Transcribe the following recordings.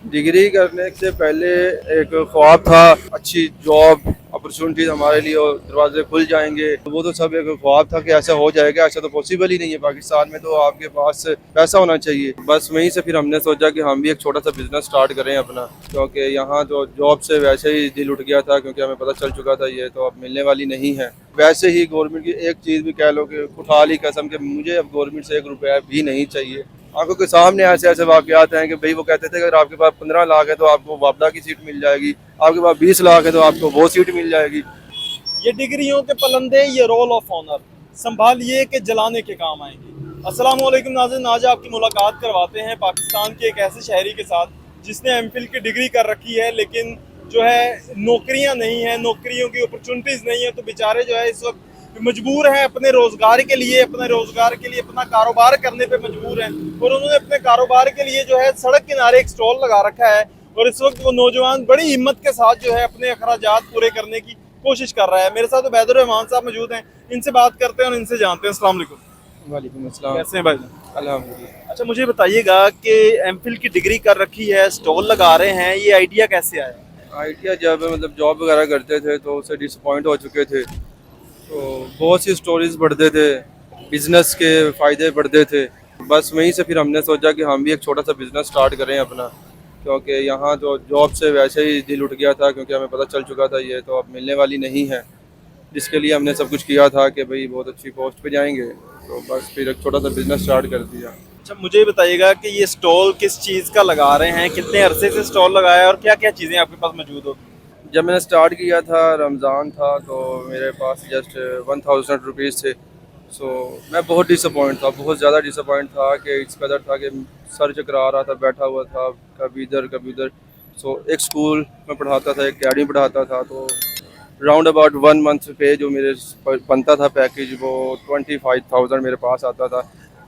Degree करने से पहले एक ख्वाब था, अच्छी जॉब अपॉर्चुनिटीज हमारे लिए और दरवाजे खुल जाएंगे। तो वो तो सब एक ख्वाब था कि ऐसा हो जाएगा। ऐसा तो पॉसिबल ही नहीं है। पाकिस्तान में तो आपके पास पैसा होना चाहिए। बस वहीं से फिर हमने सोचा कि हम भी एक छोटा सा बिजनेस स्टार्ट करें अपना, क्योंकि यहाँ तो जॉब से वैसे ही दिल उठ गया था, क्योंकि हमें पता चल चुका था ये तो अब मिलने वाली नहीं है। वैसे ही गवर्नमेंट की एक चीज़ भी कह लो कि उठा ली कसम कि मुझे अब गवर्नमेंट से 1 रुपया भी नहीं चाहिए। आंखों के सामने ऐसे ऐसे वाकयात हैं कि भाई वो कहते थे अगर आपके पास 15 लाख है तो आपको वापडा की सीट मिल जाएगी, आपके पास 20 लाख है तो आपको वो सीट मिल जाएगी। ये डिग्रियों के पलंदे, ये रोल ऑफ ऑनर संभालिए के जलाने के काम आएंगे। अस्सलाम वालेकुम नाज़रीन, आज आपकी मुलाकात करवाते हैं पाकिस्तान के एक ऐसे शहरी के साथ जिसने एमफिल की डिग्री कर रखी है, लेकिन जो है नौकरियां नहीं है, नौकरियों की अपॉर्चुनिटीज़ नहीं है। तो बेचारे जो है इस वक्त मजबूर हैं अपने रोज़गार के लिए, अपना कारोबार करने पे मजबूर हैं। और उन्होंने अपने कारोबार के लिए जो है सड़क किनारे एक स्टॉल लगा रखा है। और इस वक्त वो नौजवान बड़ी हिम्मत के साथ जो है अपने अखराजात पूरे करने की कोशिश कर रहा है। मेरे साथ उबैदुर रहमान साहब मौजूद हैं, इनसे बात करते हैं और इनसे जानते हैं। अस्सलाम वालेकुम। वालेकुम अस्सलाम। कैसे हैं भाई? अल्हम्दुलिल्लाह। अच्छा, मुझे बताइएगा कि एमफिल की डिग्री कर रखी है, स्टॉल लगा रहे हैं, ये आइडिया कैसे आया? आइडिया जब मतलब जॉब वगैरह करते थे तो उससे डिसअपॉइंट हो चुके थे, तो बहुत सी स्टोरीज पढ़ते थे, बिजनेस के फ़ायदे पढ़ते थे। बस वहीं से फिर हमने सोचा कि हम भी एक छोटा सा बिजनेस स्टार्ट करें अपना, क्योंकि यहाँ तो जॉब से वैसे ही दिल उठ गया था, क्योंकि हमें पता चल चुका था ये तो अब मिलने वाली नहीं है। जिसके लिए हमने सब कुछ किया था कि भाई बहुत अच्छी पोस्ट पे जाएंगे, तो बस फिर एक छोटा सा बिजनेस स्टार्ट कर दिया। अच्छा, मुझे बताइएगा कि ये स्टॉल किस चीज़ का लगा रहे हैं, कितने अरसे से स्टॉल लगाया है और क्या क्या चीज़ें आपके पास मौजूद होगी? जब मैंने स्टार्ट किया था रमज़ान था, तो मेरे पास जस्ट 1000 रुपीज़ थे। सो मैं बहुत डिसअपॉइंट था, बहुत ज़्यादा डिसअपॉइंट था कि इस कदर था कि सर चकरा रहा था, बैठा हुआ था कभी इधर कभी उधर। सो एक स्कूल में पढ़ाता था, एक अकेडमी पढ़ाता था, तो राउंड अबाउट 1 मंथ पे जो मेरे बनता था पैकेज, वो 25,000 मेरे पास आता था,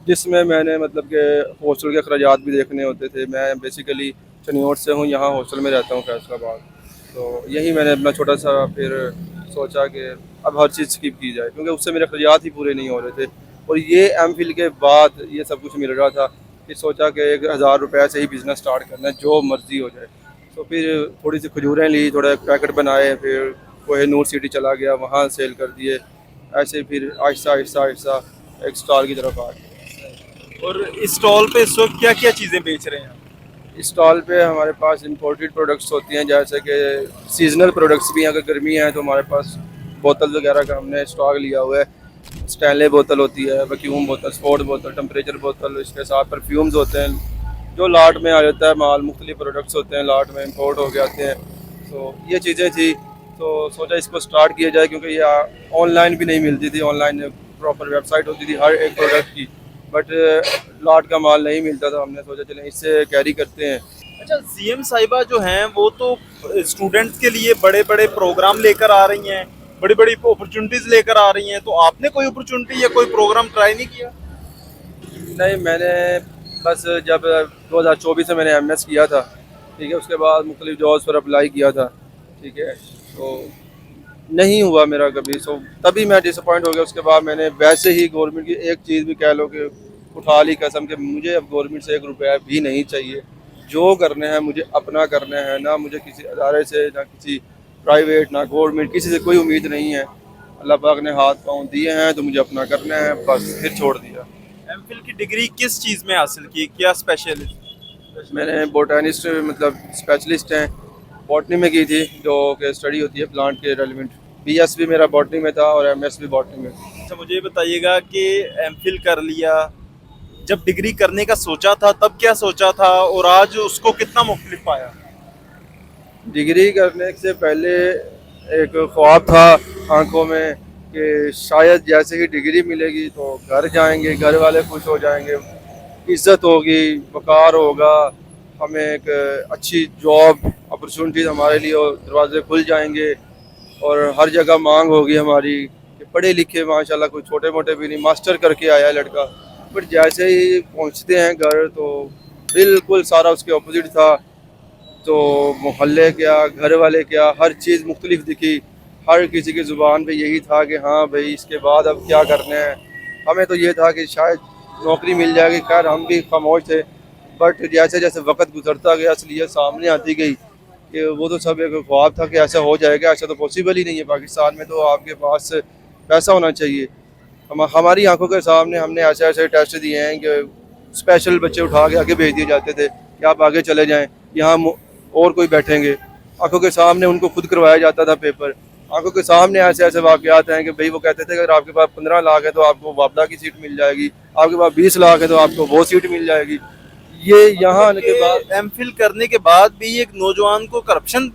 जिसमें मैंने मतलब कि हॉस्टल के अखराजात भी देखने होते थे। मैं बेसिकली चनियोट से हूँ, यहाँ हॉस्टल में रहता हूँ फैसलाबाद। तो यही मैंने अपना छोटा सा फिर सोचा कि अब हर चीज़ स्किप की जाए, क्योंकि उससे मेरे अखराजात ही पूरे नहीं हो रहे थे। और ये एमफिल के बाद ये सब कुछ मिल रहा था, फिर सोचा कि 1000 रुपये से ही बिज़नेस स्टार्ट करना है, जो मर्ज़ी हो जाए। तो फिर थोड़ी सी खजूरें ली, थोड़ा पैकेट बनाए, फिर कोहिनूर सिटी चला गया, वहाँ सेल कर दिए। ऐसे फिर आहिस्ता आहिस्ता आहिस्ता एक स्टॉल की तरफ आ गए। और इस स्टॉल पे इस वक्त क्या क्या चीज़ें बेच रहे हैं? इस स्टॉल पे हमारे पास इंपोर्टेड प्रोडक्ट्स होती हैं, जैसे कि सीजनल प्रोडक्ट्स भी हैं। अगर गर्मी है तो हमारे पास बोतल वगैरह का हमने स्टॉक लिया हुआ है। स्टैनले बोतल होती है, वैक्यूम बोतल, स्पोर्ट बोतल, टेम्परेचर बोतल, इसके साथ परफ्यूम्स होते हैं जो लाट में आ जाता है माल। मुख्तलिफ प्रोडक्ट्स होते हैं लाट में, इंपोर्ट हो के आते हैं। तो ये चीज़ें थी, तो सोचा इसको स्टार्ट किया जाए, क्योंकि ये ऑनलाइन भी नहीं मिलती थी। ऑनलाइन प्रॉपर वेबसाइट होती थी हर एक प्रोडक्ट की, बट लॉट का माल नहीं मिलता था। हमने सोचा चलें इससे कैरी करते हैं। अच्छा, सीएम साहिबा जो हैं वो तो स्टूडेंट्स के लिए बड़े बड़े प्रोग्राम लेकर आ रही हैं, बड़ी बड़ी अपॉर्चुनिटीज लेकर आ रही हैं। तो आपने कोई अपॉर्चुनिटी या कोई प्रोग्राम ट्राई नहीं किया? नहीं, मैंने बस जब 2024 में मैंने एमएस किया था, ठीक है, उसके बाद मुख्तलिफ जॉब्स पर अप्लाई किया था, ठीक है, तो नहीं हुआ मेरा कभी। सो तभी मैं डिसअपॉइंट हो गया। उसके बाद मैंने वैसे ही गवर्नमेंट की एक चीज़ भी कह लो कि उठा ली कसम कि मुझे अब गवर्नमेंट से 1 रुपया भी नहीं चाहिए। जो करना है मुझे अपना करना है, ना मुझे किसी अदारे से, ना किसी प्राइवेट, ना गवर्नमेंट, किसी से कोई उम्मीद नहीं है। अल्लाह पाक ने हाथ पाँव दिए हैं तो मुझे अपना करना है, बस फिर छोड़ दिया। एमफिल की डिग्री किस चीज़ में हासिल की, क्या स्पेशलिस्ट? मैंने बोटानिस्ट मतलब स्पेशलिस्ट हैं, बॉटनी में की थी, जो कि स्टडी होती है प्लांट के रेलिवेंट। बीएस भी मेरा बॉटनी में था और एमएस भी बॉटनी में। अच्छा, मुझे ये बताइएगा कि एमफिल कर लिया, जब डिग्री करने का सोचा था तब क्या सोचा था और आज उसको कितना मुख्तलिफ पाया? डिग्री करने से पहले एक ख्वाब था आंखों में कि शायद जैसे ही डिग्री मिलेगी तो घर जाएंगे, घर वाले खुश हो जाएंगे, इज़्ज़त होगी, वक़ार होगा, हमें एक अच्छी जॉब अपॉर्चुनिटीज़ हमारे लिए और दरवाजे खुल जाएंगे, और हर जगह मांग होगी हमारी कि पढ़े लिखे माशाल्लाह, कोई छोटे मोटे भी नहीं, मास्टर करके आया है लड़का। बट जैसे ही पहुंचते हैं घर तो बिल्कुल सारा उसके ऑपोजिट था। तो मोहल्ले क्या, घर वाले क्या, हर चीज़ मुख्तलिफ दिखी। हर किसी की ज़ुबान पे यही था कि हाँ भाई इसके बाद अब क्या करना है। हमें तो ये था कि शायद नौकरी मिल जाएगी। खैर हम भी खामोश थे, बट जैसे जैसे वक्त गुजरता गया असलियत सामने आती गई कि वो तो सब एक ख्वाब था कि ऐसा हो जाएगा, ऐसा तो पॉसिबल ही नहीं है। पाकिस्तान में तो आपके पास पैसा होना चाहिए। हमारी आंखों के सामने हमने ऐसे ऐसे टेस्ट दिए हैं कि स्पेशल बच्चे उठा के आगे भेज दिए जाते थे कि आप आगे चले जाएं, यहाँ और कोई बैठेंगे। आंखों के सामने उनको खुद करवाया जाता था पेपर। आंखों के सामने ऐसे ऐसे वाक़यात हैं कि भाई वो कहते थे अगर आपके पास 15 लाख है तो आपको वापदा की सीट मिल जाएगी, आपके पास 20 लाख है तो आपको वो सीट मिल जाएगी। ये यहाँ आने के बाद एमफिल करने के बाद भी एक नौजवान को करप्शन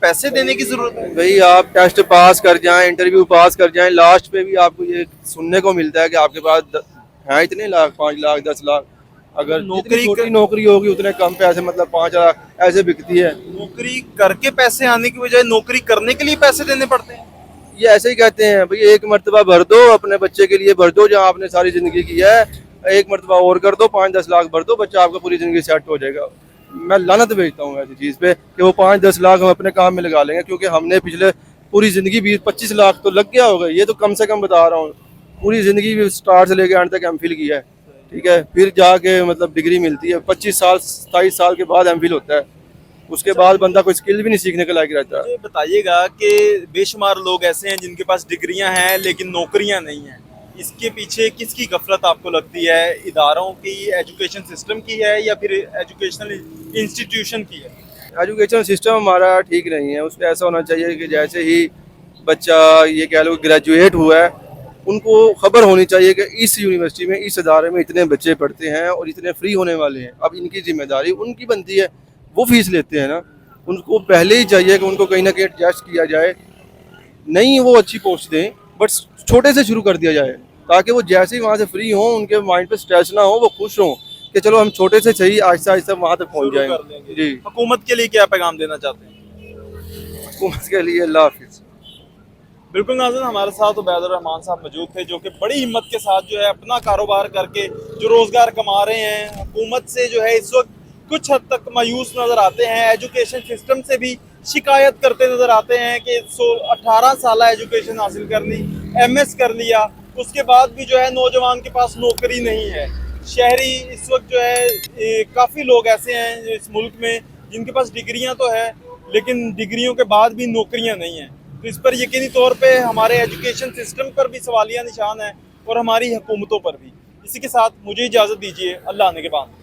पैसे देने की जरूरत है। भाई आप टेस्ट पास कर जाएं, इंटरव्यू पास कर जाएं, लास्ट पे भी आपको ये सुनने को मिलता है कि आपके पास हैं इतने लाख, 5 लाख, 10 लाख। अगर नौकरी छोटी नौकरी होगी उतने कम पैसे, मतलब 5 लाख ऐसे बिकती है। नौकरी करके पैसे आने की बजाय नौकरी करने के लिए पैसे देने पड़ते हैं। ये ऐसे ही कहते हैं भाई एक मरतबा भर दो, अपने बच्चे के लिए भर दो जहाँ आपने सारी जिंदगी की है, एक मरतबा और कर दो, 5-10 लाख भर दो, बच्चा आपका पूरी जिंदगी सेट हो जाएगा। मैं लानत भेजता हूँ ऐसी चीज़ पे कि वो 5-10 लाख हम अपने काम में लगा लेंगे, क्योंकि हमने पिछले पूरी जिंदगी 20-25 लाख तो लग गया होगा। ये तो कम से कम बता रहा हूँ, पूरी जिंदगी भी स्टार्ट से लेकर एंड तक एमफिल किया है, ठीक है। फिर जाके मतलब डिग्री मिलती है, 25 साल 27 साल के बाद एमफिल होता है। उसके बाद बंदा कोई स्किल भी नहीं सीखने के लायक रहता है। मुझे बताइएगा कि बेशुमार लोग ऐसे हैं जिनके पास डिग्रियां हैं लेकिन नौकरियां नहीं हैं। इसके पीछे किसकी गफलत आपको लगती है? इदारों की, एजुकेशन सिस्टम की है या फिर एजुकेशनल इंस्टीट्यूशन की है? एजुकेशन सिस्टम हमारा ठीक नहीं है। उसमें ऐसा होना चाहिए कि जैसे ही बच्चा ये कह लो ग्रेजुएट हुआ है, उनको खबर होनी चाहिए कि इस यूनिवर्सिटी में, इस इदारे में इतने बच्चे पढ़ते हैं और इतने फ्री होने वाले हैं। अब इनकी जिम्मेदारी उनकी बनती है, वो फीस लेते हैं ना, उनको पहले ही चाहिए कि उनको कहीं ना कहीं एडजस्ट किया जाए। नहीं वो अच्छी पोस्ट दें, बट छोटे से शुरू कर दिया जाए, ताकि वो जैसे ही वहाँ से फ्री हों, उनके माइंड पे स्ट्रेस ना हो, वो खुश हों कि चलो हम छोटे से सही आहिस्ता आहिस्ता वहाँ तक पहुँच शुरू कर जाएंगे। देंगे। जी, हुकूमत के लिए क्या पैगाम देना चाहते हैं? हुकूमत के लिए अल्लाह हाफिज़। बिल्कुल नाज़रीन, हमारे साथ उबैदुर रहमान साहब मौजूद थे जो कि बड़ी हिम्मत के साथ जो है अपना कारोबार करके जो रोज़गार कमा रहे हैं। हुकूमत से जो है इस वक्त कुछ हद तक मायूस नज़र आते हैं, एजुकेशन सिस्टम से भी शिकायत करते नज़र आते हैं कि 18 साल एजुकेशन हासिल कर ली, MS कर लिया, उसके बाद भी जो है नौजवान के पास नौकरी नहीं है। शहरी इस वक्त जो है काफ़ी लोग ऐसे हैं इस मुल्क में जिनके पास डिग्रियां तो है लेकिन डिग्रियों के बाद भी नौकरियां नहीं हैं। तो इस पर यकीनी तौर पे हमारे एजुकेशन सिस्टम पर भी सवालिया निशान है और हमारी हुकूमतों पर भी। इसी के साथ मुझे इजाज़त दीजिए, अल्लाह आने के बाद।